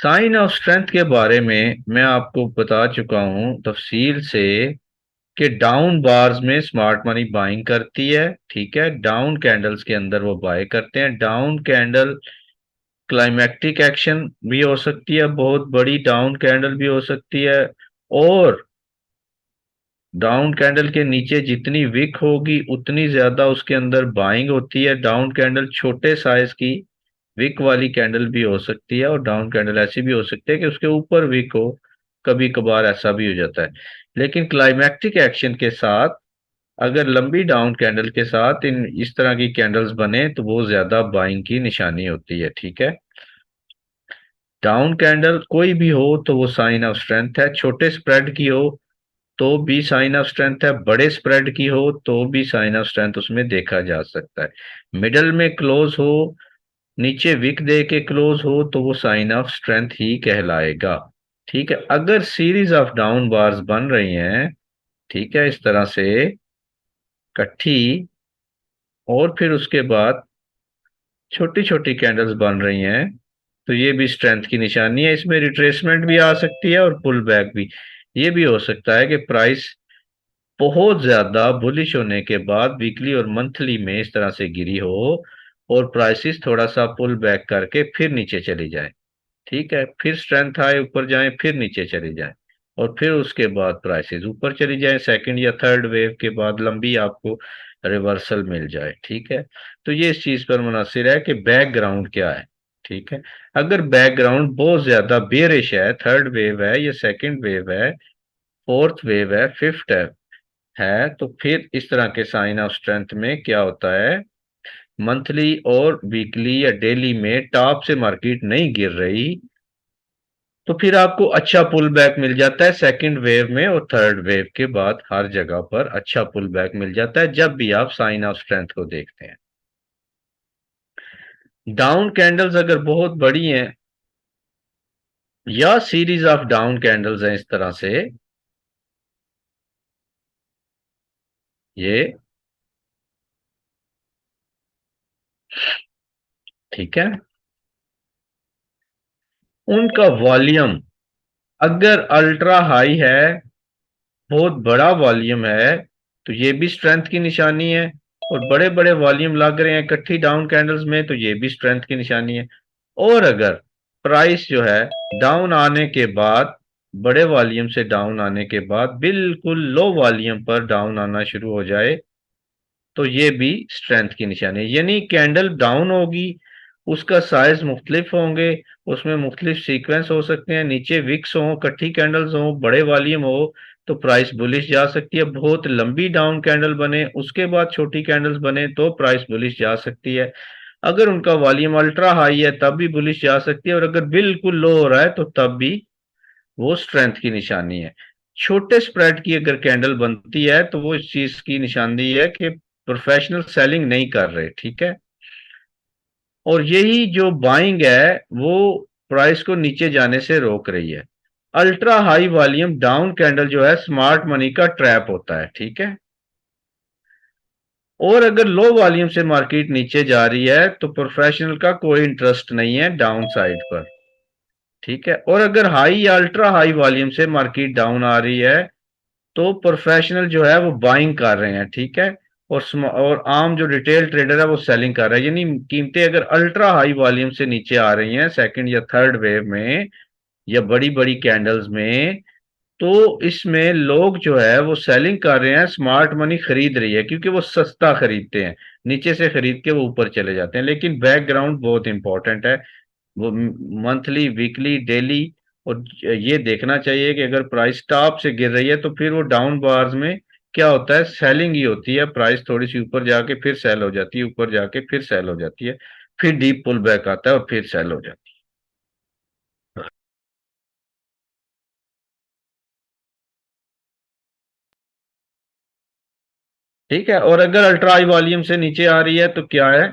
Sign of strength के बारे में मैं आपको बता चुका हूं तफसील से कि डाउन बार्स में स्मार्ट मनी बाइंग करती है। ठीक है, डाउन कैंडल्स के अंदर वो बाय करते हैं। डाउन कैंडल क्लाइमैक्टिक एक्शन भी हो सकती है, बहुत बड़ी डाउन कैंडल भी हो सकती है। और डाउन कैंडल के नीचे जितनी विक होगी उतनी ज्यादा उसके अंदर बाइंग होती है। डाउन कैंडल छोटे साइज की विक वाली कैंडल भी हो सकती है, और डाउन कैंडल ऐसी भी हो सकती है कि उसके ऊपर विक हो। कभी कभार ऐसा भी हो जाता है। लेकिन क्लाइमैक्टिक एक्शन के साथ अगर लंबी डाउन कैंडल के साथ इन इस तरह की कैंडल्स बने तो वो ज्यादा बाइंग की निशानी होती है। ठीक है, डाउन कैंडल कोई भी हो तो वो साइन ऑफ स्ट्रेंथ है। छोटे स्प्रेड की हो तो भी साइन ऑफ स्ट्रेंथ है, बड़े स्प्रेड की हो तो भी साइन ऑफ स्ट्रेंथ उसमें देखा जा सकता है। मिडल में क्लोज हो, नीचे विक दे के क्लोज हो तो वो साइन ऑफ स्ट्रेंथ ही कहलाएगा। ठीक है, अगर सीरीज ऑफ डाउन बार्स बन रही हैं, ठीक है, इस तरह से इकट्ठी, और फिर उसके बाद छोटी छोटी कैंडल्स बन रही हैं, तो ये भी स्ट्रेंथ की निशानी है। इसमें रिट्रेसमेंट भी आ सकती है और पुल बैक भी। ये भी हो सकता है कि प्राइस बहुत ज्यादा बुलिश होने के बाद वीकली और मंथली में इस तरह से गिरी हो और प्राइसेस थोड़ा सा पुल बैक करके फिर नीचे चली जाए। ठीक है, फिर स्ट्रेंथ आए, ऊपर जाए, फिर नीचे चली जाए, और फिर उसके बाद प्राइसेस ऊपर चली जाए। सेकंड या थर्ड वेव के बाद लंबी आपको रिवर्सल मिल जाए। ठीक है, तो ये इस चीज पर मुनासिर है कि बैकग्राउंड क्या है। ठीक है, अगर बैकग्राउंड बहुत ज्यादा बेरिश है, थर्ड वेव है या सेकंड वेव है, फोर्थ वेव है, फिफ्थ है, तो फिर इस तरह के साइन ऑफ स्ट्रेंथ में क्या होता है, मंथली और वीकली या डेली में टॉप से मार्केट नहीं गिर रही, तो फिर आपको अच्छा पुल बैक मिल जाता है सेकंड वेव में, और थर्ड वेव के बाद हर जगह पर अच्छा पुल बैक मिल जाता है जब भी आप साइन ऑफ स्ट्रेंथ को देखते हैं। डाउन कैंडल्स अगर बहुत बड़ी हैं या सीरीज ऑफ डाउन कैंडल्स हैं इस तरह से, ये ठीक है, उनका वॉल्यूम अगर अल्ट्रा हाई है, बहुत बड़ा वॉल्यूम है, तो ये भी स्ट्रेंथ की निशानी है। और बड़े बड़े वॉल्यूम लग रहे हैं इकट्ठी डाउन कैंडल्स में, तो ये भी स्ट्रेंथ की निशानी है। और अगर प्राइस जो है डाउन आने के बाद, बड़े वॉल्यूम से डाउन आने के बाद बिल्कुल लो वॉल्यूम पर डाउन आना शुरू हो जाए, तो ये भी स्ट्रेंथ की निशानी है। यानी कैंडल डाउन होगी, उसका साइज मुख्तलिफ होंगे, उसमें मुख्तलिफ सीक्वेंस हो सकते हैं, नीचे विक्स हो, कट्ठी कैंडल्स हो, बड़े वॉल्यूम हो, तो प्राइस बुलिश जा सकती है। बहुत लंबी डाउन कैंडल बने उसके बाद छोटी कैंडल्स बने तो प्राइस बुलिश जा सकती है। अगर उनका वॉल्यूम अल्ट्रा हाई है तब भी बुलिश जा सकती है, और अगर बिल्कुल लो हो रहा है तो तब भी वो स्ट्रेंथ की निशानी है। छोटे स्प्रेड की अगर कैंडल बनती है तो वो इस चीज की निशानी है कि प्रोफेशनल सेलिंग नहीं कर रहे। ठीक है, और यही जो बाइंग है वो प्राइस को नीचे जाने से रोक रही है। Ultra high volume down candle जो है स्मार्ट मनी का ट्रैप होता है। ठीक है, और अगर लो वॉल्यूम से मार्केट नीचे जा रही है तो प्रोफेशनल का कोई इंटरेस्ट नहीं है डाउन साइड पर। ठीक है, और अगर हाई या अल्ट्रा हाई वॉल्यूम से मार्केट डाउन आ रही है तो प्रोफेशनल जो है वो बाइंग कर रहे हैं। ठीक है, और आम जो रिटेल ट्रेडर है वो सेलिंग कर रहा है। यानी कीमतें अगर अल्ट्रा हाई वॉल्यूम से नीचे आ रही हैं सेकंड या थर्ड वेव में या बड़ी बड़ी कैंडल्स में, तो इसमें लोग जो है वो सेलिंग कर रहे हैं, स्मार्ट मनी खरीद रही है क्योंकि वो सस्ता खरीदते हैं, नीचे से खरीद के वो ऊपर चले जाते हैं। लेकिन बैकग्राउंड बहुत इंपॉर्टेंट है, वो मंथली, वीकली, डेली, और ये देखना चाहिए कि अगर प्राइस टॉप से गिर रही है तो फिर वो डाउन बार्स में क्या होता है, सेलिंग ही होती है। प्राइस थोड़ी सी ऊपर जाके फिर सेल हो जाती है, ऊपर जाके फिर सेल हो जाती है, फिर डीप पुल बैक आता है और फिर सेल हो जाती है। ठीक है, और अगर अल्ट्रा हाई वॉल्यूम से नीचे आ रही है तो क्या है,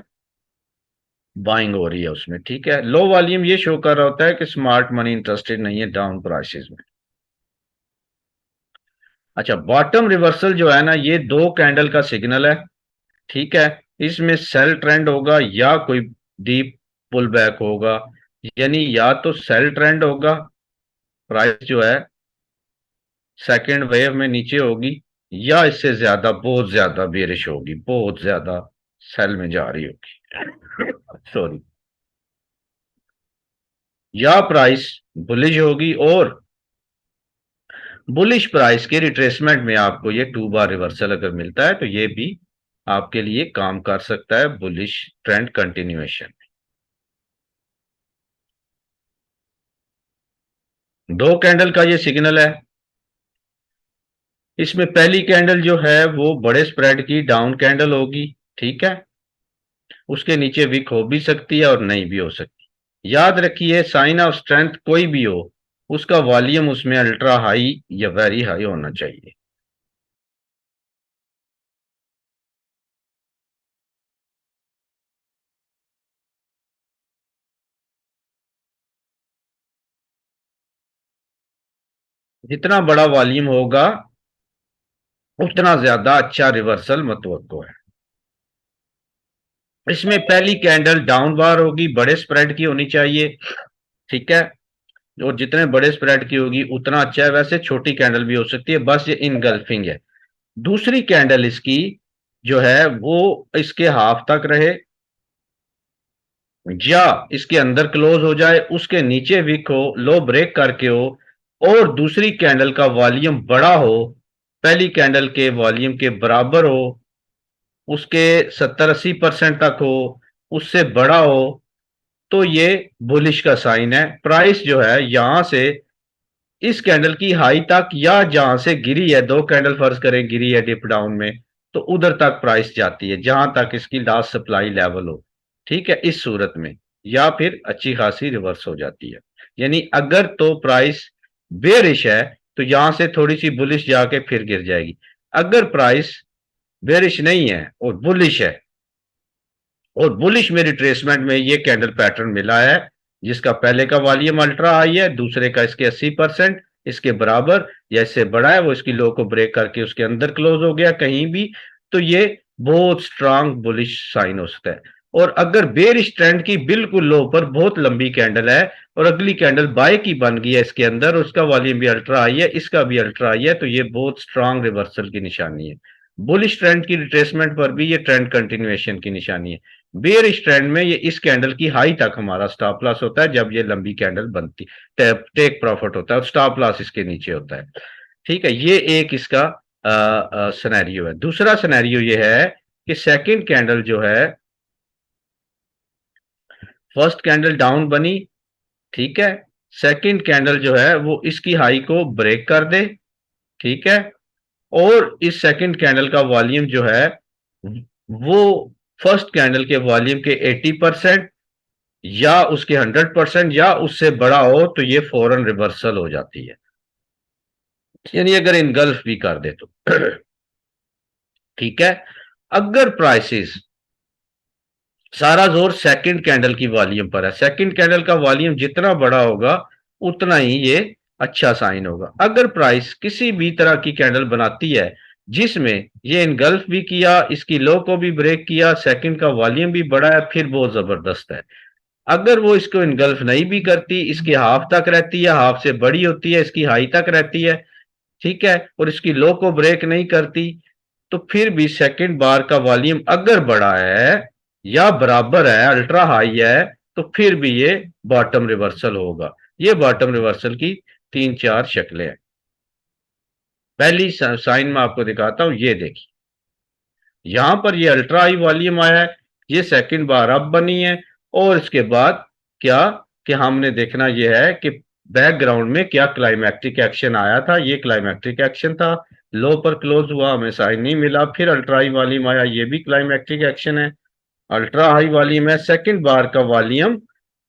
बाइंग हो रही है उसमें। ठीक है, लो वॉल्यूम ये शो कर रहा होता है कि स्मार्ट मनी इंटरेस्टेड नहीं है डाउन प्राइसेस में। अच्छा, बॉटम रिवर्सल जो है ना, ये दो कैंडल का सिग्नल है। ठीक है, इसमें सेल ट्रेंड होगा या कोई डीप पुल बैक होगा। यानी या तो सेल ट्रेंड होगा, प्राइस जो है सेकेंड वेव में नीचे होगी, या इससे ज्यादा बहुत ज्यादा बेरिश होगी, बहुत ज्यादा सेल में जा रही होगी, सॉरी, या प्राइस बुलिश होगी। और बुलिश प्राइस के रिट्रेसमेंट में आपको ये 2 बार रिवर्सल अगर मिलता है तो ये भी आपके लिए काम कर सकता है बुलिश ट्रेंड कंटिन्यूएशन। दो कैंडल का ये सिग्नल है। इसमें पहली कैंडल जो है वो बड़े स्प्रेड की डाउन कैंडल होगी, ठीक है। उसके नीचे विक हो भी सकती है और नहीं भी हो सकती। याद रखिए साइन ऑफ स्ट्रेंथ कोई भी हो, उसका वॉल्यूम उसमें अल्ट्रा हाई या वेरी हाई होना चाहिए। जितना बड़ा वॉल्यूम होगा उतना ज्यादा अच्छा रिवर्सल मतवक्को है। इसमें पहली कैंडल डाउन बार होगी, बड़े स्प्रेड की होनी चाहिए, ठीक है। और जितने बड़े स्प्रेड की होगी उतना अच्छा है। वैसे छोटी कैंडल भी हो सकती है, बस ये इनगल्फिंग है। दूसरी कैंडल इसकी जो है वो इसके हाफ तक रहे, या इसके अंदर क्लोज हो जाए, उसके नीचे विक हो, लो ब्रेक करके हो, और दूसरी कैंडल का वॉल्यूम बड़ा हो, पहली कैंडल के वॉल्यूम के बराबर हो, उसके 70-80% तक हो, उससे बड़ा हो, तो ये बुलिश का साइन है। प्राइस जो है यहां से इस कैंडल की हाई तक, या जहां से गिरी है, दो कैंडल फर्ज करें गिरी है डिप डाउन में, तो उधर तक प्राइस जाती है जहां तक इसकी लास्ट सप्लाई लेवल हो, ठीक है। इस सूरत में या फिर अच्छी खासी रिवर्स हो जाती है। यानी अगर तो प्राइस बेरिश है तो यहां से थोड़ी सी बुलिश जाके फिर गिर जाएगी। अगर प्राइस बेरिश नहीं है और बुलिश है, और बुलिश में रिट्रेसमेंट में ये कैंडल पैटर्न मिला है, जिसका पहले का वॉल्यूम अल्ट्रा हाई है, दूसरे का इसके 80%, इसके बराबर या इससे बड़ा है, वो इसकी लो को ब्रेक करके उसके अंदर क्लोज हो गया कहीं भी, तो ये बहुत स्ट्रांग बुलिश साइन हो सकता है। और अगर बेरिश ट्रेंड की बिल्कुल लो पर बहुत लंबी कैंडल है और अगली कैंडल बाय की बन गई है इसके अंदर, उसका वॉल्यूम भी अल्ट्रा हाई है, इसका भी अल्ट्रा हाई है, तो ये बहुत स्ट्रांग रिवर्सल की निशानी है। बुलिश ट्रेंड की रिट्रेसमेंट पर भी ये ट्रेंड कंटिन्यूएशन की निशानी है। बेयरिश ट्रेंड में ये इस कैंडल की हाई तक हमारा स्टॉप लॉस होता है, जब ये लंबी कैंडल बनती, टेक प्रॉफिट होता है, और स्टॉप लॉस इसके नीचे होता है, ठीक है। ये एक इसका सिनेरियो है। दूसरा सिनेरियो ये है कि सेकंड कैंडल जो है, फर्स्ट कैंडल डाउन बनी, ठीक है, सेकंड कैंडल जो है वो इसकी हाई को ब्रेक कर दे, ठीक है, और इस सेकंड कैंडल का वॉल्यूम जो है वो फर्स्ट कैंडल के वॉल्यूम के 80% या उसके 100% या उससे बड़ा हो, तो ये फौरन रिवर्सल हो जाती है। यानी अगर इनगल्फ भी कर दे तो ठीक है। अगर प्राइसेस, सारा जोर सेकंड कैंडल की वॉल्यूम पर है, सेकंड कैंडल का वॉल्यूम जितना बड़ा होगा उतना ही ये अच्छा साइन होगा। अगर प्राइस किसी भी तरह की कैंडल बनाती है जिसमें ये इनगल्फ भी किया, इसकी लो को भी ब्रेक किया, सेकंड का वॉल्यूम भी बड़ा है, फिर बहुत जबरदस्त है। अगर वो इसको इनगल्फ नहीं भी करती, इसकी हाफ तक रहती है, हाफ से बड़ी होती है, इसकी हाई तक रहती है, ठीक है, और इसकी लो को ब्रेक नहीं करती, तो फिर भी सेकंड बार का वॉल्यूम अगर बड़ा है या बराबर है, अल्ट्रा हाई है, तो फिर भी ये बॉटम रिवर्सल होगा। ये बॉटम रिवर्सल की 3-4 शक्लें हैं। पहली साइन में आपको दिखाता हूं, ये देखिए, यहां पर ये अल्ट्रा हाई वॉल्यूम आया है, ये सेकंड बार अब बनी है, और इसके बाद क्या कि हमने देखना यह है कि बैकग्राउंड में क्या क्लाइमैक्टिक एक्शन आया था। ये क्लाइमैक्टिक एक्शन था, लो पर क्लोज हुआ, हमें साइन नहीं मिला, फिर अल्ट्रा हाई वॉल्यूम आया, ये भी क्लाइमैक्टिक एक्शन है, अल्ट्रा हाई वॉल्यूम है, सेकंड बार का वॉल्यूम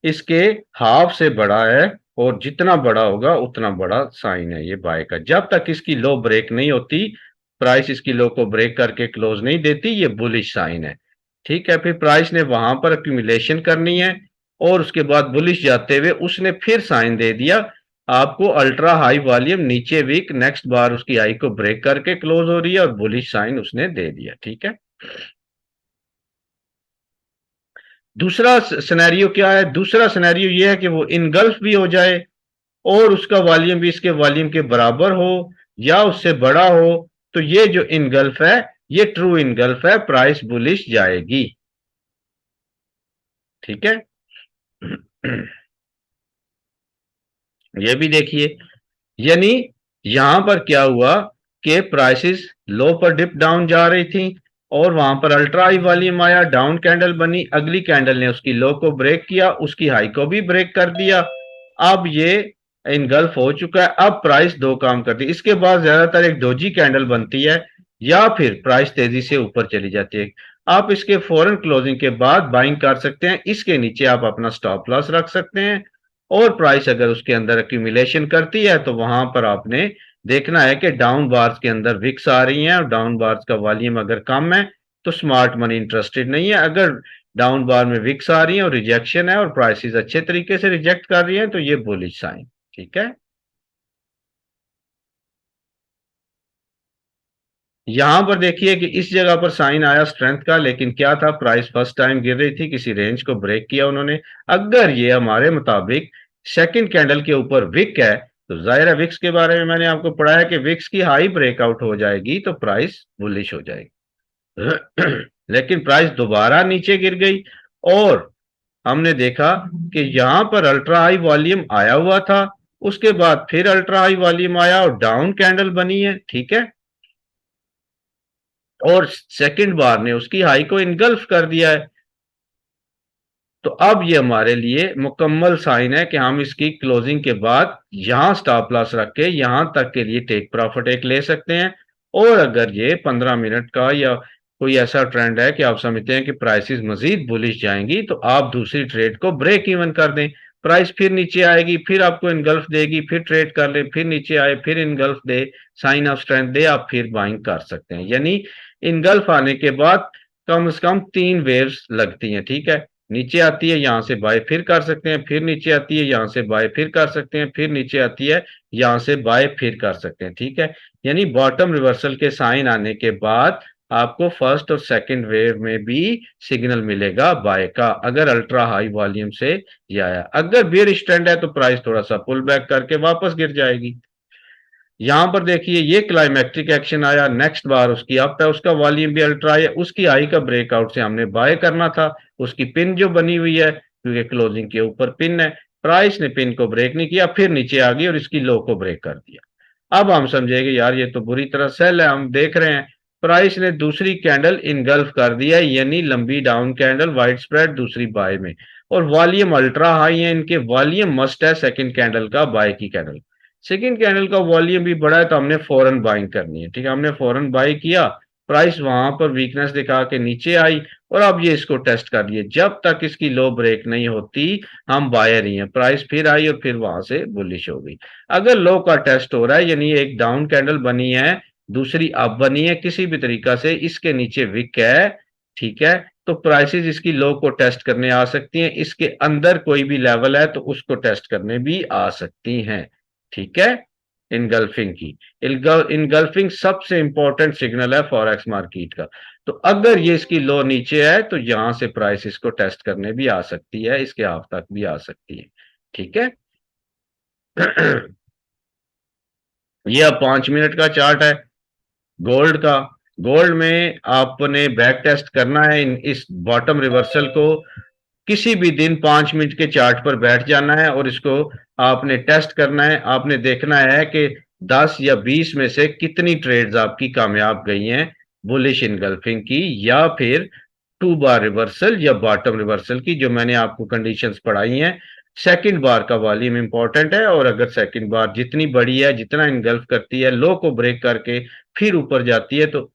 इसके हाफ से बड़ा है, और जितना बड़ा होगा उतना बड़ा साइन है ये बाय का। जब तक इसकी लो ब्रेक नहीं होती, प्राइस इसकी लो को ब्रेक करके क्लोज नहीं देती, ये बुलिश साइन है, ठीक है। फिर प्राइस ने वहां पर एक्यूमुलेशन करनी है, और उसके बाद बुलिश जाते हुए उसने फिर साइन दे दिया आपको, अल्ट्रा हाई वॉल्यूम नीचे वीक, नेक्स्ट बार उसकी हाई को ब्रेक करके क्लोज हो रही है, और बुलिश साइन उसने दे दिया, ठीक है। दूसरा सिनेरियो क्या है? दूसरा सिनेरियो ये है कि वो इनगल्फ भी हो जाए और उसका वॉल्यूम भी इसके वॉल्यूम के बराबर हो या उससे बड़ा हो, तो ये जो इनगल्फ है, ये ट्रू इनगल्फ है, प्राइस बुलिश जाएगी। ठीक है। ये भी देखिए, यानी यहां पर क्या हुआ कि प्राइसेस लो पर डिप डाउन जा रही थी और वहां पर अल्ट्रा हाई वॉल्यूम आया, डाउन कैंडल बनी, अगली कैंडल ने उसकी लो को ब्रेक किया, उसकी हाई को भी ब्रेक कर दिया। अब ये इनगल्फ हो चुका है। अब प्राइस दो काम करती है, इसके बाद ज्यादातर एक डोजी कैंडल बनती है या फिर प्राइस तेजी से ऊपर चली जाती है। आप इसके फौरन क्लोजिंग के बाद बाइंग कर सकते हैं, इसके नीचे आप अपना स्टॉप लॉस रख सकते हैं। और प्राइस अगर उसके अंदर एक्यूमुलेशन करती है तो वहां पर आपने देखना है कि डाउन बार्स के अंदर विक्स आ रही हैं और डाउन बार्स का वॉल्यूम अगर कम है तो स्मार्ट मनी इंटरेस्टेड नहीं है। अगर डाउन बार में विक्स आ रही है और रिजेक्शन है और प्राइसेस अच्छे तरीके से रिजेक्ट कर रही हैं तो ये बुलिश साइन। ठीक है। यहां पर देखिए कि इस जगह पर साइन आया स्ट्रेंथ का, लेकिन क्या था, प्राइस फर्स्ट टाइम गिर रही थी, किसी रेंज को ब्रेक किया उन्होंने। अगर ये हमारे मुताबिक सेकंड कैंडल के ऊपर विक है तो जाहिर है, विक्स के बारे में मैंने आपको पढ़ा है कि विक्स की हाई ब्रेकआउट हो जाएगी तो प्राइस बुलिश हो जाएगी। लेकिन प्राइस दोबारा नीचे गिर गई और हमने देखा कि यहां पर अल्ट्रा हाई वॉल्यूम आया हुआ था, उसके बाद फिर अल्ट्रा हाई वॉल्यूम आया और डाउन कैंडल बनी है। ठीक है। और सेकंड बार ने उसकी हाई को इनगल्फ कर दिया है। तो अब ये हमारे लिए मुकम्मल साइन है कि हम इसकी क्लोजिंग के बाद यहां स्टॉप लॉस रख के यहां तक के लिए टेक प्रॉफिट एक ले सकते हैं। और अगर ये 15 मिनट का या कोई ऐसा ट्रेंड है कि आप समझते हैं कि प्राइसेस मजीद बुलिश जाएंगी तो आप दूसरी ट्रेड को ब्रेक इवन कर दें। प्राइस फिर नीचे आएगी, फिर आपको इनगल्फ देगी, फिर ट्रेड कर ले, फिर नीचे आए, फिर इनगल्फ दे, साइन ऑफ स्ट्रेंथ दे, आप फिर बाइंग कर सकते हैं। यानी इनगल्फ आने के बाद कम से कम 3 वेव्स लगती हैं। ठीक है। नीचे आती है, यहां से बाय फिर कर सकते हैं, फिर नीचे आती है, यहां से बाय फिर कर सकते हैं, फिर नीचे आती है, यहां से बाय फिर कर सकते हैं। ठीक है। यानी बॉटम रिवर्सल के साइन आने के बाद आपको फर्स्ट और सेकंड वेव में भी सिग्नल मिलेगा बाय का, अगर अल्ट्रा हाई वॉल्यूम से ये आया। अगर बेयरिश ट्रेंड है तो प्राइस थोड़ा सा पुल बैक करके वापस गिर जाएगी। यहां पर देखिए ये क्लाइमेक्टिक एक्शन आया, नेक्स्ट बार उसकी अप है, उसका वॉल्यूम भी अल्ट्रा है, उसकी हाई का ब्रेकआउट से हमने बाय करना था। उसकी पिन जो बनी हुई है क्योंकि क्लोजिंग के ऊपर पिन है, प्राइस ने पिन को ब्रेक नहीं किया, फिर नीचे आ गई और इसकी लो को ब्रेक कर दिया। अब हम समझेंगे यार ये तो बुरी तरह सेल है। हम देख रहे हैं प्राइस ने दूसरी कैंडल इनगल्फ कर दिया, यानी लंबी डाउन कैंडल वाइड स्प्रेड दूसरी बाय में, और वॉल्यूम अल्ट्रा हाई है, इनके वॉल्यूम मस्ट है सेकंड कैंडल का बाय की कैंडल। सेकंड कैंडल का वॉल्यूम भी बड़ा है तो हमने फौरन बाइंग करनी है। ठीक है। हमने फौरन बाई किया, प्राइस वहां पर वीकनेस दिखा के नीचे आई और अब ये इसको टेस्ट कर लिए, जब तक इसकी लो ब्रेक नहीं होती हम बायर ही हैं। प्राइस फिर आई और फिर वहां से बुलिश हो गई। अगर लो का टेस्ट हो रहा है, यानी एक डाउन कैंडल बनी है, दूसरी अप बनी है, किसी भी तरीका से इसके नीचे विक है, ठीक है, तो प्राइसेस इसकी लो को टेस्ट करने आ सकती हैं, इसके अंदर कोई भी लेवल है तो उसको टेस्ट करने भी आ सकती हैं। ठीक है। इनगल्फिंग की, इनगल्फिंग सबसे इंपॉर्टेंट सिग्नल है फॉरेक्स मार्केट का। तो अगर ये इसकी लो नीचे है तो यहां से प्राइस इसको टेस्ट करने भी आ सकती है, इसके हाफ तक भी आ सकती है। ठीक है। ये अब 5 मिनट का चार्ट है गोल्ड का। गोल्ड में आपने बैक टेस्ट करना है इस बॉटम रिवर्सल को। किसी भी दिन 5 मिनट के चार्ट पर बैठ जाना है और इसको आपने टेस्ट करना है। आपने देखना है कि 10 या 20 में से कितनी ट्रेड्स आपकी कामयाब गई हैं बुलिश इनगल्फिंग की, या फिर 2 बार रिवर्सल या बॉटम रिवर्सल की, जो मैंने आपको कंडीशंस पढ़ाई हैं। सेकंड बार का वॉल्यूम इंपॉर्टेंट है और अगर सेकंड बार जितनी बड़ी है, जितना इनगल्फ करती है, लो को ब्रेक करके फिर ऊपर जाती है तो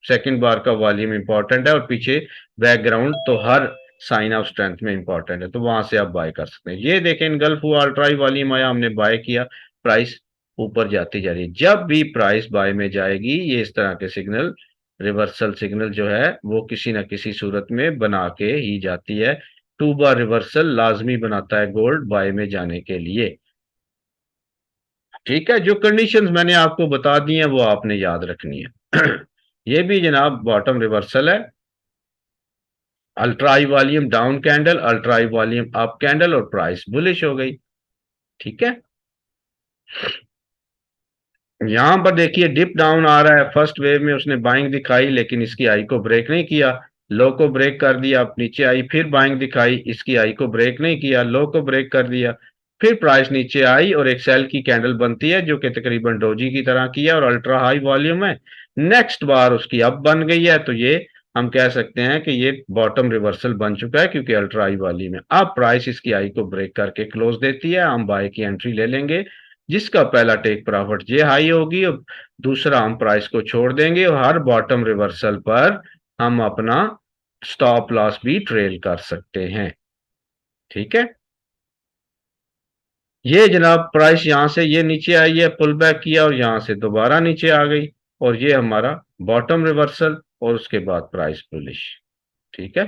सेकंड बार का वॉल्यूम इंपॉर्टेंट है। और पीछे बैकग्राउंड तो हर साइन ऑफ स्ट्रेंथ में इंपॉर्टेंट है, तो वहां से आप बाय कर सकते हैं। ये देखें इनगल्फ हुआ, अल्ट्राई वॉल्यूम आया, हमने बाय किया, प्राइस ऊपर जाती जा रही है। जब भी प्राइस बाय में जाएगी ये इस तरह के सिग्नल, रिवर्सल सिग्नल जो है वो किसी ना किसी सूरत में बना के ही जाती है। 2 बार रिवर्सल लाजमी बनाता है गोल्ड बाय में जाने के लिए। ठीक है। जो कंडीशंस मैंने आपको बता दी हैं वो आपने याद रखनी है। ये भी जनाब बॉटम रिवर्सल है। Ultra high volume down candle, ultra high volume up candle, और प्राइस बुलिश हो गई। ठीक है, यहां पर देखिए डिप डाउन आ रहा है, फर्स्ट वेव में उसने बाइंग दिखाई लेकिन इसकी आई को ब्रेक नहीं किया, लो को ब्रेक कर दिया, अब नीचे आई, फिर बाइंग दिखाई, इसकी आई को ब्रेक नहीं किया, लो को ब्रेक कर दिया, फिर प्राइस नीचे आई और एक सेल की कैंडल बनती है जो कि तकरीबन डोजी की तरह की है और अल्ट्रा हाई वॉल्यूम है। नेक्स्ट बार उसकी अब बन गई है, तो ये हम कह सकते हैं कि ये बॉटम रिवर्सल बन चुका है क्योंकि अल्ट्रा हाई वॉल्यूम है। अब प्राइस इसकी आई को ब्रेक करके क्लोज देती है, हम बाय की एंट्री ले लेंगे, जिसका पहला टेक प्रॉफिट ये हाई होगी और दूसरा हम प्राइस को छोड़ देंगे, और हर बॉटम रिवर्सल पर हम अपना स्टॉप लॉस भी ट्रेल कर सकते हैं। ठीक है, ये जनाब प्राइस यहां से ये नीचे आई है, पुल बैक किया और यहां से दोबारा नीचे आ गई, और ये हमारा बॉटम रिवर्सल और उसके बाद प्राइस बुलिश। ठीक है,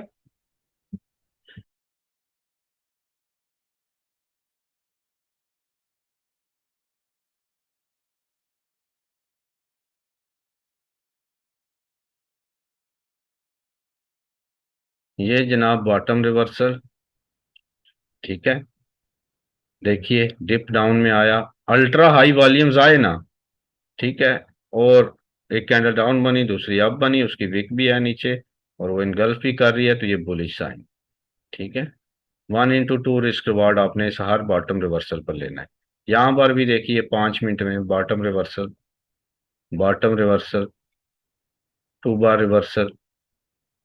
ये जनाब बॉटम रिवर्सल। ठीक है, देखिए डिप डाउन में आया, अल्ट्रा हाई वॉल्यूम्स आए ना। ठीक है, और एक कैंडल डाउन बनी, दूसरी अप बनी, उसकी विक भी है नीचे और वो इनगल्फ भी कर रही है, तो ये बुलिश साइन। ठीक है, 1 into 2 रिस्क रिवार्ड आपने इस हर बॉटम रिवर्सल पर लेना है। यहां पर भी देखिए 5 मिनट में बॉटम रिवर्सल, बॉटम रिवर्सल, 2 बार रिवर्सल,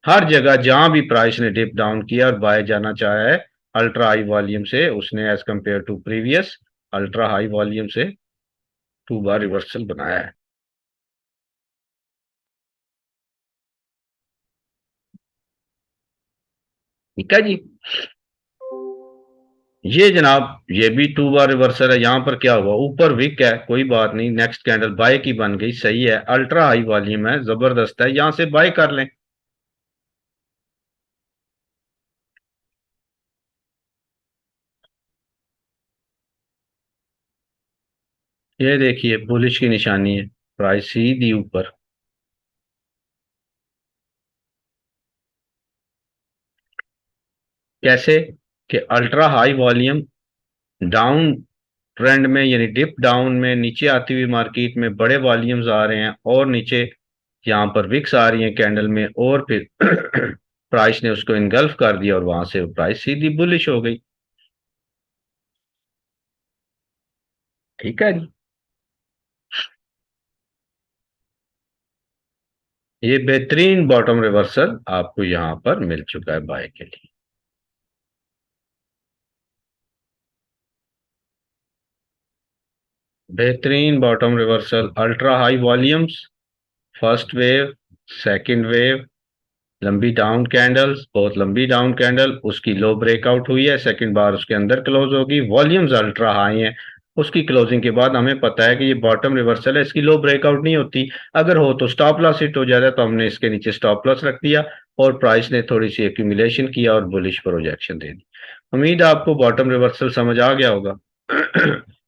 हर जगह जहां भी प्राइस ने डिप डाउन किया और बाय जाना चाहा है अल्ट्रा हाई वॉल्यूम से, उसने as compare to previous ultra high volume से 2 बार रिवर्सल बनाया है। ठीक है जी, ये जनाब ये भी 2 बार रिवर्सल है। यहां पर क्या हुआ, ऊपर विक है, कोई बात नहीं, नेक्स्ट कैंडल बाय की बन गई, सही है, अल्ट्रा हाई वॉल्यूम है, जबरदस्त है, यहां से बाय कर लें। ये देखिए बुलिश की निशानी है, प्राइस सीधी ऊपर। कैसे कि ultra high volume down trend में, यानी डिप डाउन में नीचे आती हुई मार्केट में बड़े वॉल्यूम्स आ रहे हैं और नीचे यहाँ पर विक्स आ रही है कैंडल में, और फिर प्राइस ने उसको इनगल्फ कर दिया और वहां से प्राइस सीधी बुलिश हो गई। ठीक है जी, ये बेहतरीन बॉटम रिवर्सल आपको यहाँ पर मिल चुका है बाय के लिए। बेहतरीन bottom reversal, ultra high volumes, first wave, second wave, लंबी डाउन कैंडल्स, बहुत लंबी डाउन कैंडल, उसकी लो ब्रेकआउट हुई है, सेकंड बार उसके अंदर क्लोज होगी, वॉल्यूम्स अल्ट्रा हाई हैं, उसकी क्लोजिंग के बाद हमें पता है कि ये बॉटम रिवर्सल है, इसकी लो ब्रेकआउट नहीं होती, अगर हो तो स्टॉप लॉस हिट हो जाता है, तो हमने इसके नीचे स्टॉप लॉस रख दिया और प्राइस ने थोड़ी सी एक्यूमुलेशन किया और बुलिश प्रोजेक्शन दे दी। उम्मीद है आपको बॉटम रिवर्सल समझ आ गया होगा।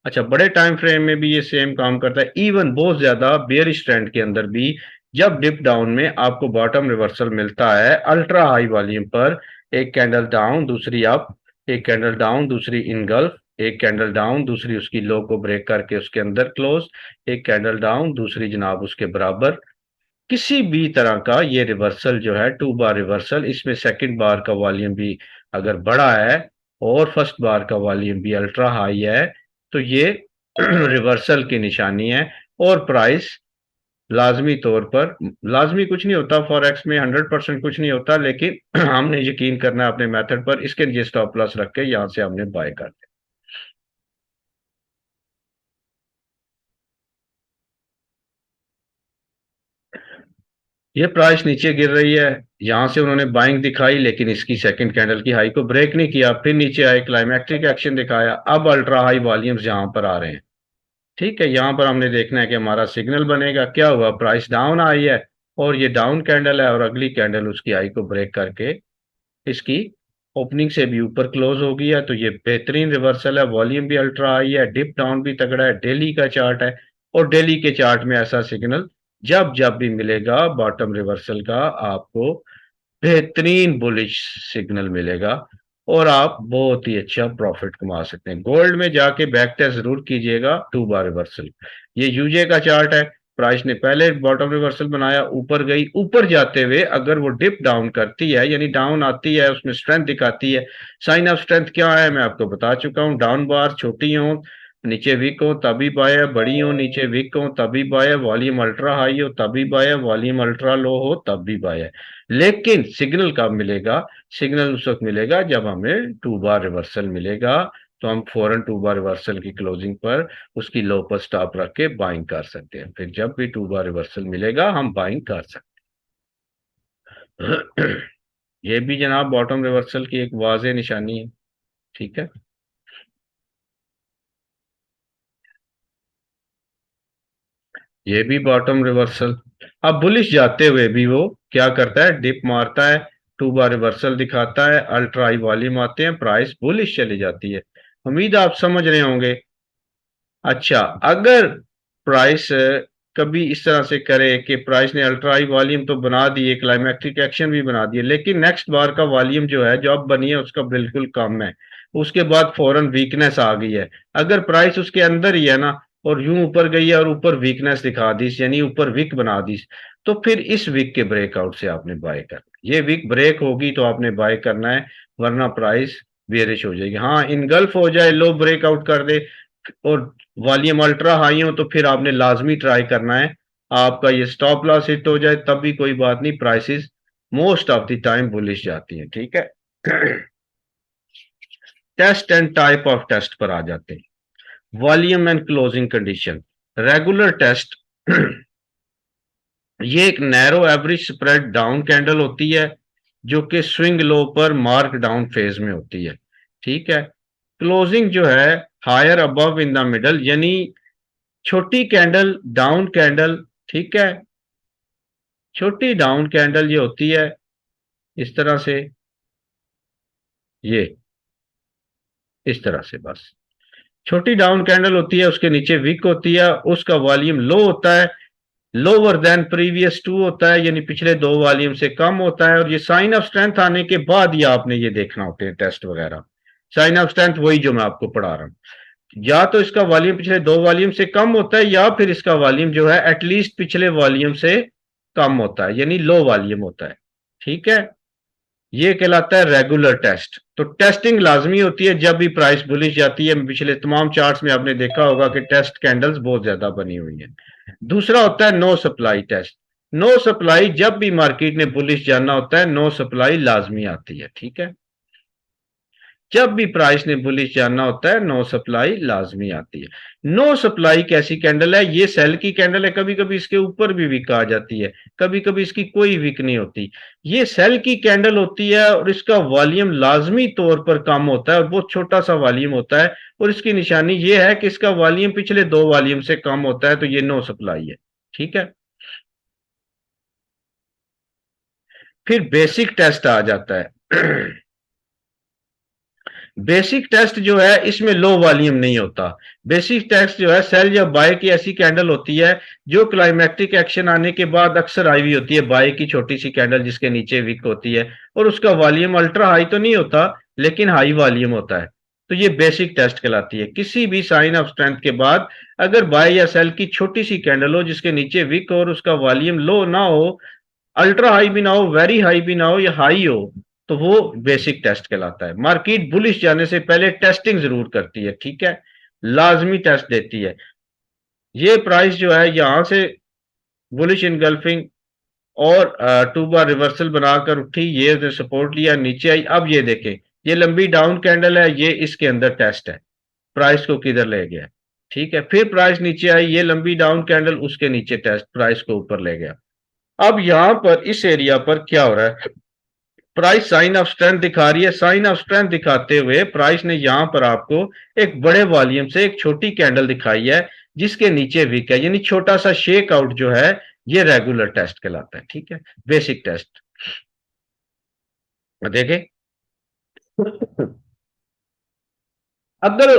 अच्छा, बड़े टाइम फ्रेम में भी ये सेम काम करता है, इवन बहुत ज्यादा बेयरिश ट्रेंड के अंदर भी जब डिप डाउन में आपको बॉटम रिवर्सल मिलता है अल्ट्रा हाई वॉल्यूम पर, एक कैंडल डाउन दूसरी अप, एक कैंडल डाउन दूसरी इनगल्फ, एक कैंडल डाउन दूसरी उसकी लो को ब्रेक करके उसके अंदर क्लोज, एक कैंडल डाउन दूसरी जनाब उसके बराबर, किसी भी तरह का ये रिवर्सल जो है 2 बार रिवर्सल, इसमें सेकंड बार का वॉल्यूम भी अगर बड़ा है और फर्स्ट बार का वॉल्यूम भी अल्ट्रा हाई है, तो ये रिवर्सल की निशानी है। और प्राइस लाजमी तौर पर, लाजमी कुछ नहीं होता फॉरेक्स में, 100% कुछ नहीं होता, लेकिन हमने यकीन करना है अपने मेथड पर, इसके लिए स्टॉप लॉस रख के यहां से हमने बाय कर दिया। ये प्राइस नीचे गिर रही है, यहां से उन्होंने बाइंग दिखाई लेकिन इसकी सेकंड कैंडल की हाई को ब्रेक नहीं किया, फिर नीचे आए, क्लाइमैक्टिक एक्शन दिखाया, अब अल्ट्रा हाई वॉल्यूम्स यहां पर आ रहे हैं। ठीक है, यहां पर हमने देखना है कि हमारा सिग्नल बनेगा, क्या हुआ, प्राइस डाउन आई है और ये डाउन कैंडल है और अगली कैंडल उसकी हाई को ब्रेक करके इसकी ओपनिंग से भी ऊपर क्लोज हो गया है, तो ये बेहतरीन रिवर्सल है, वॉल्यूम भी अल्ट्रा हाई है, डिप डाउन भी तगड़ा है, डेली का चार्ट है और डेली के चार्ट में ऐसा सिग्नल जब जब भी मिलेगा बॉटम रिवर्सल का आपको बेहतरीन बुलिश सिग्नल मिलेगा और आप बहुत ही अच्छा प्रॉफिट कमा सकते हैं। गोल्ड में जाके बैक टेस्ट जरूर कीजिएगा 2 बार रिवर्सल। ये यूजे का चार्ट है। प्राइस ने पहले बॉटम रिवर्सल बनाया, ऊपर गई, ऊपर जाते हुए अगर वो डिप डाउन करती है यानी डाउन आती है, उसमें स्ट्रेंथ दिखाती है। साइन ऑफ स्ट्रेंथ क्या है मैं आपको बता चुका हूँ। डाउन बार छोटी हो, नीचे वीक हो तभी बाय है, बड़ी हो नीचे वीक हो तभी बाय है, वॉल्यूम अल्ट्रा हाई हो तभी बाय है, वॉल्यूम अल्ट्रा लो हो तब भी बाय है। लेकिन सिग्नल कब मिलेगा? सिग्नल उस वक्त मिलेगा जब हमें 2 बार रिवर्सल मिलेगा। तो हम फौरन 2 बार रिवर्सल की क्लोजिंग पर उसकी लो पर स्टॉप रख के बाइंग कर सकते हैं। फिर जब भी 2 बार रिवर्सल मिलेगा हम बाइंग कर सकते हैं। ये भी जनाब बॉटम रिवर्सल की एक वाज़ेह निशानी है। ठीक है, ये भी बॉटम रिवर्सल। अब बुलिश जाते हुए भी वो क्या करता है? डिप मारता है, 2 बार रिवर्सल दिखाता है, अल्ट्रा हाई वॉल्यूम आते हैं, प्राइस बुलिश चली जाती है। उम्मीद है आप समझ रहे होंगे। अच्छा, अगर प्राइस कभी इस तरह से करे कि प्राइस ने अल्ट्रा हाई वॉल्यूम तो बना दिए, क्लाइमैक्टिक एक्शन भी बना दिए, लेकिन नेक्स्ट बार का वॉल्यूम जो है जो अब बनी है उसका बिल्कुल कम है, उसके बाद फौरन वीकनेस आ गई है। अगर प्राइस उसके अंदर ही है ना और यूं ऊपर गई है और ऊपर वीकनेस दिखा दी, यानी ऊपर वीक बना दी, तो फिर इस वीक के ब्रेकआउट से आपने बाय करना। ये वीक ब्रेक होगी तो आपने बाय करना है, वरना प्राइस बेरिश हो जाएगी। हाँ, इनगल्फ हो जाए, लो ब्रेकआउट कर दे और वॉल्यूम अल्ट्रा हाई हो तो फिर आपने लाजमी ट्राई करना है। आपका ये स्टॉप लॉस हिट हो जाए तब भी कोई बात नहीं, prices most of the time bullish जाती हैं। ठीक है। Test and type of test पर आ जाते हैं। Volume and closing condition. Regular test ये एक narrow average spread down candle होती है जो कि स्विंग लो पर मार्क डाउन फेज में होती है। ठीक है। क्लोजिंग जो है higher above in the middle, यानी छोटी कैंडल डाउन कैंडल। ठीक है, छोटी डाउन कैंडल ये होती है इस तरह से, ये इस तरह से, बस छोटी डाउन कैंडल होती है, उसके नीचे विक होती है, उसका वॉल्यूम लो होता है, लोअर देन प्रीवियस टू होता है, यानी पिछले दो वॉल्यूम से कम होता है। और ये साइन ऑफ स्ट्रेंथ आने के बाद ही आपने ये देखना होते हैं टेस्ट वगैरह। साइन ऑफ स्ट्रेंथ वही जो मैं आपको पढ़ा रहा हूँ, या तो इसका वॉल्यूम पिछले दो वॉल्यूम से कम होता है या फिर इसका वॉल्यूम जो है एटलीस्ट पिछले वॉल्यूम से कम होता है, यानी लो वॉल्यूम होता है। ठीक है, ये कहलाता है रेगुलर टेस्ट। तो टेस्टिंग लाजमी होती है जब भी प्राइस बुलिश जाती है। पिछले तमाम चार्ट्स में आपने देखा होगा कि टेस्ट कैंडल्स बहुत ज्यादा बनी हुई हैं। दूसरा होता है no supply test. No supply, जब भी मार्केट ने बुलिश जाना होता है नो सप्लाई लाजमी आती है। ठीक है, जब भी प्राइस ने बुलिश जाना होता है नो सप्लाई लाजमी आती है। नो सप्लाई कैसी कैंडल है? ये सेल की कैंडल है, कभी कभी इसके ऊपर भी विक आ जाती है, कभी कभी इसकी कोई विक नहीं होती। ये सेल की कैंडल होती है और इसका वॉल्यूम लाजमी तौर पर कम होता है और बहुत छोटा सा वॉल्यूम होता है, और इसकी निशानी ये है कि इसका वॉल्यूम पिछले दो वॉल्यूम से कम होता है, तो ये नो सप्लाई है। ठीक है, फिर बेसिक टेस्ट आ जाता है। बेसिक टेस्ट जो है इसमें लो वॉल्यूम नहीं होता। बेसिक टेस्ट जो है सेल या बाय की ऐसी कैंडल होती है जो क्लाइमैक्टिक एक्शन आने के बाद अक्सर आई हुई होती है, बाय की छोटी सी कैंडल जिसके नीचे विक होती है और उसका वॉल्यूम अल्ट्रा हाई तो नहीं होता लेकिन हाई वॉल्यूम होता है। तो ये बेसिक टेस्ट कहलाती है। किसी भी साइन ऑफ स्ट्रेंथ के बाद अगर बाय या सेल की छोटी सी कैंडल हो जिसके नीचे विक और उसका वॉल्यूम लो ना हो, अल्ट्रा हाई भी ना हो, वेरी हाई भी ना हो, या हाई हो, तो वो बेसिक टेस्ट कहलाता है। मार्केट बुलिश जाने से पहले टेस्टिंग जरूर करती है। ठीक है, लाजमी टेस्ट देती है। ये प्राइस जो है यहां से बुलिश इनगल्फिंग और 2 बार रिवर्सल बनाकर उठी, ये सपोर्ट लिया, नीचे आई। अब ये देखें, ये लंबी डाउन कैंडल है, ये इसके अंदर टेस्ट है, प्राइस को किधर ले गया। ठीक है, फिर प्राइस नीचे आई, ये लंबी डाउन कैंडल, उसके नीचे टेस्ट, प्राइस को ऊपर ले गया। अब यहां पर इस एरिया पर क्या हो रहा है? प्राइस साइन ऑफ स्ट्रेंथ दिखा रही है। साइन ऑफ स्ट्रेंथ दिखाते हुए प्राइस ने यहां पर आपको एक बड़े वॉल्यूम से एक छोटी कैंडल दिखाई है जिसके नीचे वीक है, यानी छोटा सा शेक आउट जो है ये रेगुलर टेस्ट कहलाता है। ठीक है, बेसिक टेस्ट देखें। अगर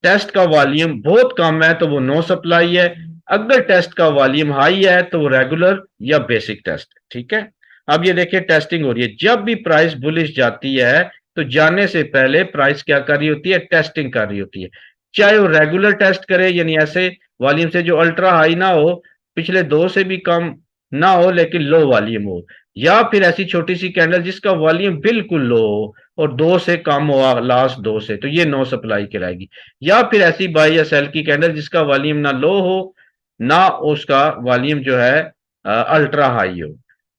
टेस्ट का वॉल्यूम बहुत कम है तो वो नो सप्लाई है, अगर टेस्ट का वॉल्यूम हाई है तो वो रेगुलर या बेसिक टेस्ट है। ठीक है, अब ये देखिए टेस्टिंग हो रही है। जब भी प्राइस बुलिश जाती है तो जाने से पहले प्राइस क्या कर रही होती है, टेस्टिंग कर रही होती है। चाहे वो रेगुलर टेस्ट करे, यानी ऐसे वॉल्यूम से जो अल्ट्रा हाई ना हो, पिछले दो से भी कम ना हो लेकिन लो वॉल्यूम हो, या फिर ऐसी छोटी सी कैंडल जिसका वॉल्यूम बिल्कुल लो हो और दो से कम हो लास्ट दो से, तो ये नो सप्लाई कहलाएगी। या फिर ऐसी बाई या सेल की कैंडल जिसका वॉल्यूम ना लो हो ना उसका वॉल्यूम जो है अल्ट्रा हाई हो।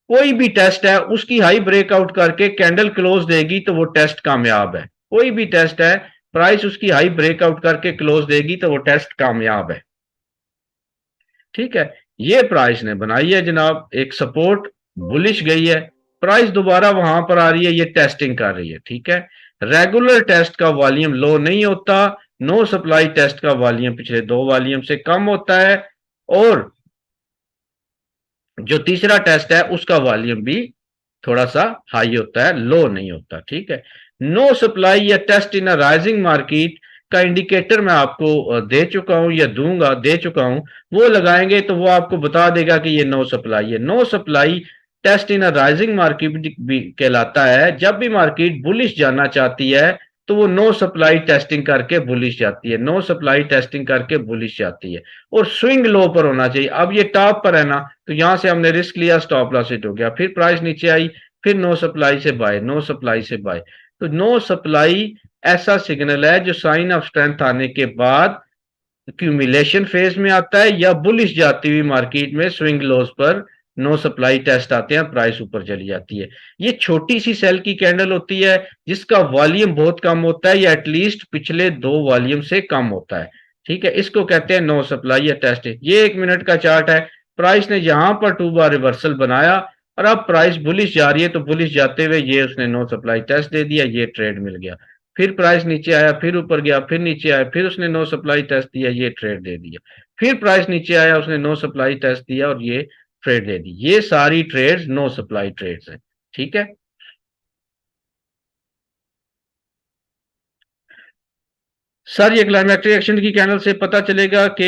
कोई भी टेस्ट है उसकी हाई ब्रेकआउट करके कैंडल क्लोज देगी तो वो टेस्ट कामयाब है। कोई भी टेस्ट है, प्राइस उसकी हाई ब्रेकआउट करके क्लोज देगी तो वो टेस्ट कामयाब है। ठीक है, ये प्राइस ने बनाई है जनाब एक सपोर्ट, बुलिश गई है, प्राइस दोबारा वहां पर आ रही है, ये टेस्टिंग कर रही है। ठीक है, रेगुलर टेस्ट का वॉल्यूम लो नहीं होता, नो सप्लाई टेस्ट का वॉल्यूम पिछले दो वॉल्यूम से कम होता है, और जो तीसरा टेस्ट है उसका वॉल्यूम भी थोड़ा सा हाई होता है, लो नहीं होता। ठीक है, नो सप्लाई या test in a rising market का इंडिकेटर मैं आपको दे चुका हूं या दूंगा, दे चुका हूं। वो लगाएंगे तो वो आपको बता देगा कि ये नो सप्लाई है। No supply test in a rising market भी कहलाता है। जब भी मार्केट बुलिश जाना चाहती है तो वो नो सप्लाई टेस्टिंग करके बुलिश जाती है, नो सप्लाई टेस्टिंग करके बुलिश जाती है, और स्विंग लो पर होना चाहिए। अब ये टॉप पर है ना, तो यहां से हमने रिस्क लिया, स्टॉप लॉस हिट हो गया, फिर प्राइस नीचे आई, फिर नो सप्लाई से बाय, नो सप्लाई से बाय। तो नो सप्लाई ऐसा सिग्नल है जो साइन ऑफ स्ट्रेंथ आने के बाद एक्यूमुलेशन फेज में आता है, या बुलिश जाती हुई मार्केट में स्विंग लोस पर नो सप्लाई टेस्ट आते हैं, प्राइस ऊपर चली जाती है। ये छोटी सी सेल की कैंडल होती है जिसका वॉल्यूम बहुत कम होता है, या एटलीस्ट पिछले दो वॉल्यूम से कम होता है। ठीक है, इसको कहते हैं नो सप्लाई या टेस्ट। ये 1 मिनट का चार्ट है, प्राइस ने यहां पर 2 बार रिवर्सल बनाया और अब प्राइस बुलिश जा रही है, तो बुलिश जाते हुए ये उसने नो सप्लाई टेस्ट दे दिया, ये ट्रेड मिल गया। फिर प्राइस नीचे आया, फिर ऊपर गया, फिर नीचे आया, फिर उसने नो सप्लाई टेस्ट दिया, ये ट्रेड दे दिया। फिर प्राइस नीचे आया, उसने नो सप्लाई टेस्ट दिया और ये ट्रेड दे दी। ये सारी ट्रेड्स नो सप्लाई ट्रेड्स हैं। ठीक है, सर ये क्लाइमेक्टिक एक्शन की कैंडल से पता चलेगा कि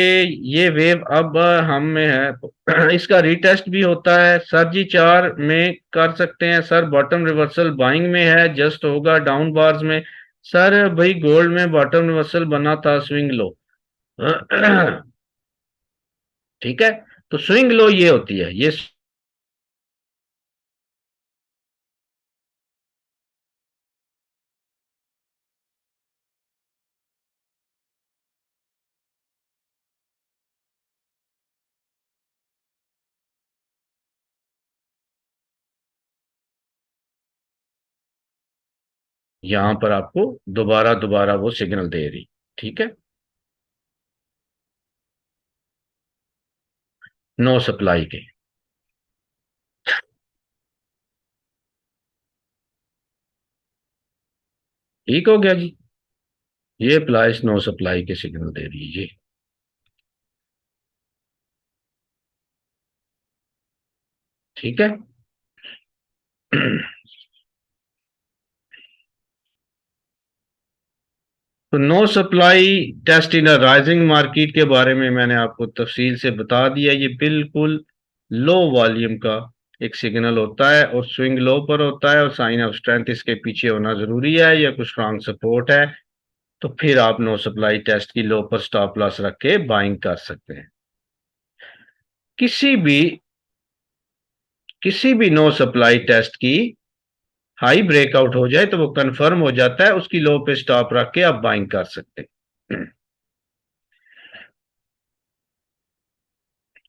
ये वेव अब हम में है। इसका रीटेस्ट भी होता है सर जी, 4 में कर सकते हैं सर। बॉटम रिवर्सल बाइंग में है, जस्ट होगा डाउन बार्स में। सर भाई गोल्ड में बॉटम रिवर्सल बना था स्विंग लो। ठीक है, तो स्विंग लो ये होती है, ये यहां पर आपको दोबारा दोबारा वो सिग्नल दे रही। ठीक है, नो सप्लाई के। ठीक हो गया जी, ये प्लाइस नो सप्लाई के सिग्नल दे रही है जी। ठीक है। तो no supply test in a rising market के बारे में मैंने आपको तफसील से बता दिया। ये बिल्कुल लो वॉल्यूम का एक सिग्नल होता है और स्विंग लो पर होता है, और साइन ऑफ स्ट्रेंथ इसके पीछे होना जरूरी है या कुछ स्ट्रांग सपोर्ट है, तो फिर आप नो सप्लाई टेस्ट की लो पर स्टॉप लॉस रख के बाइंग कर सकते हैं। किसी भी किसी भी नो सप्लाई टेस्ट की हाई ब्रेकआउट हो जाए तो वो कंफर्म हो जाता है, उसकी लो पे स्टॉप रख के आप बाइंग कर सकते हैं।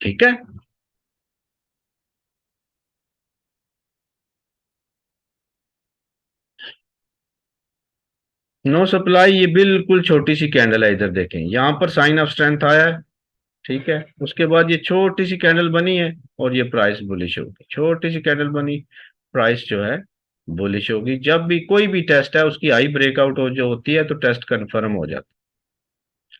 ठीक है, नो सप्लाई ये बिल्कुल छोटी सी कैंडल है, इधर देखें यहां पर साइन ऑफ स्ट्रेंथ आया है। ठीक है, उसके बाद ये छोटी सी कैंडल बनी है और ये प्राइस बुलिश होगी। छोटी सी कैंडल बनी, प्राइस जो है बुलिश होगी। जब भी कोई भी टेस्ट है उसकी हाई ब्रेकआउट हो जो होती है तो टेस्ट कंफर्म हो जाता है।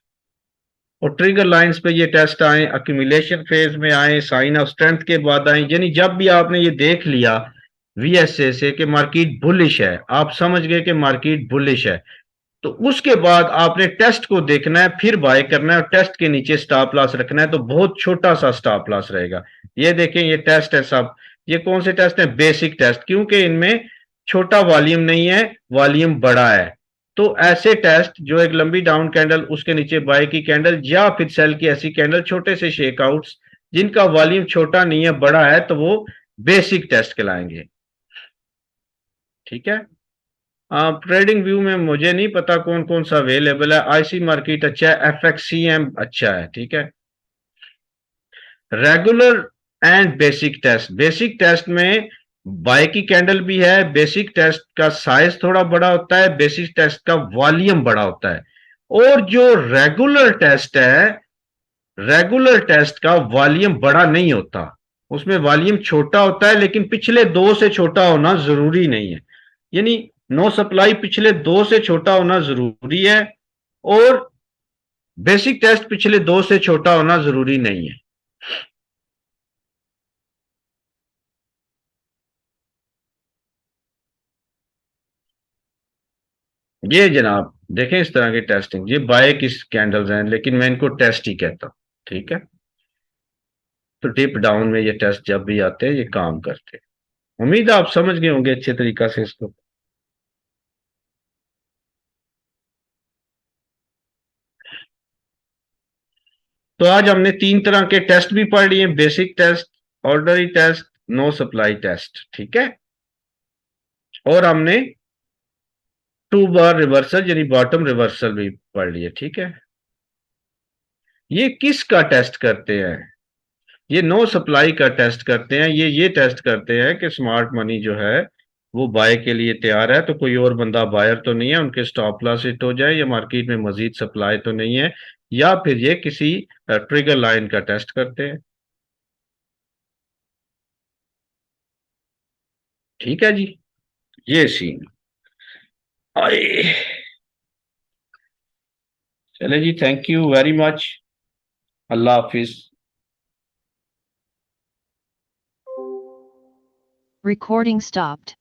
और ट्रिगर लाइंस पे ये टेस्ट आए, अक्यूमुलेशन फेज में आए, साइन ऑफ स्ट्रेंथ के बाद आए, यानी जब भी आपने ये देख लिया वीएसए से कि मार्केट बुलिश है, आप समझ गए कि मार्केट बुलिश है, तो उसके बाद आपने टेस्ट को देखना है, फिर बाय करना है और टेस्ट के नीचे स्टॉप लॉस रखना है। तो बहुत छोटा सा स्टॉप लॉस रहेगा। ये देखें, ये टेस्ट है सब, ये कौन से टेस्ट हैं? बेसिक टेस्ट, क्योंकि इनमें छोटा वॉल्यूम नहीं है, वॉल्यूम बड़ा है। तो ऐसे टेस्ट जो एक लंबी डाउन कैंडल, उसके नीचे बाय की कैंडल, या फिर सेल की ऐसी कैंडल, छोटे से शेकआउट्स जिनका वॉल्यूम छोटा नहीं है बड़ा है, तो वो बेसिक टेस्ट कहलाएंगे। ठीक है। ट्रेडिंग व्यू में मुझे नहीं पता कौन कौन सा अवेलेबल है। आईसी मार्केट अच्छा है, एफएक्सीएम अच्छा है। ठीक है। Regular and basic test, basic test में बाय की कैंडल भी है, बेसिक टेस्ट का साइज थोड़ा बड़ा होता है, बेसिक टेस्ट का वॉल्यूम बड़ा होता है। और जो रेगुलर टेस्ट है, रेगुलर टेस्ट का वॉल्यूम बड़ा नहीं होता, उसमें वॉल्यूम छोटा होता है, लेकिन पिछले दो से छोटा होना जरूरी नहीं है। यानी नो सप्लाई पिछले दो से छोटा होना जरूरी है, और बेसिक टेस्ट पिछले दो से छोटा होना जरूरी नहीं है। ये जनाब देखें, इस तरह की टेस्टिंग, ये बाय की कैंडल्स हैं, लेकिन मैं इनको टेस्ट ही कहता हूं। ठीक है। तो डिप डाउन में ये टेस्ट जब भी आते हैं, ये काम करते हैं। उम्मीद है आप समझ गए होंगे अच्छे तरीका से इसको। तो आज हमने तीन तरह के टेस्ट भी पढ़ लिए, basic test, ordinary test, no supply test. ठीक है। और हमने टू बार रिवर्सल यानी बॉटम रिवर्सल भी पढ़ लिए। ठीक है। ये किसका टेस्ट करते हैं? ये नो सप्लाई का टेस्ट करते हैं। ये टेस्ट करते हैं कि स्मार्ट मनी जो है वो बाय के लिए तैयार है, तो कोई और बंदा बायर तो नहीं है, उनके स्टॉप लॉस हिट हो जाए, या मार्केट में मजीद सप्लाई तो नहीं है, या फिर ये किसी ट्रिगर लाइन का टेस्ट करते हैं। ठीक है जी। ये सीन आए। चले जी, थैंक यू वेरी मच। अल्लाह हाफिज। Recording stopped.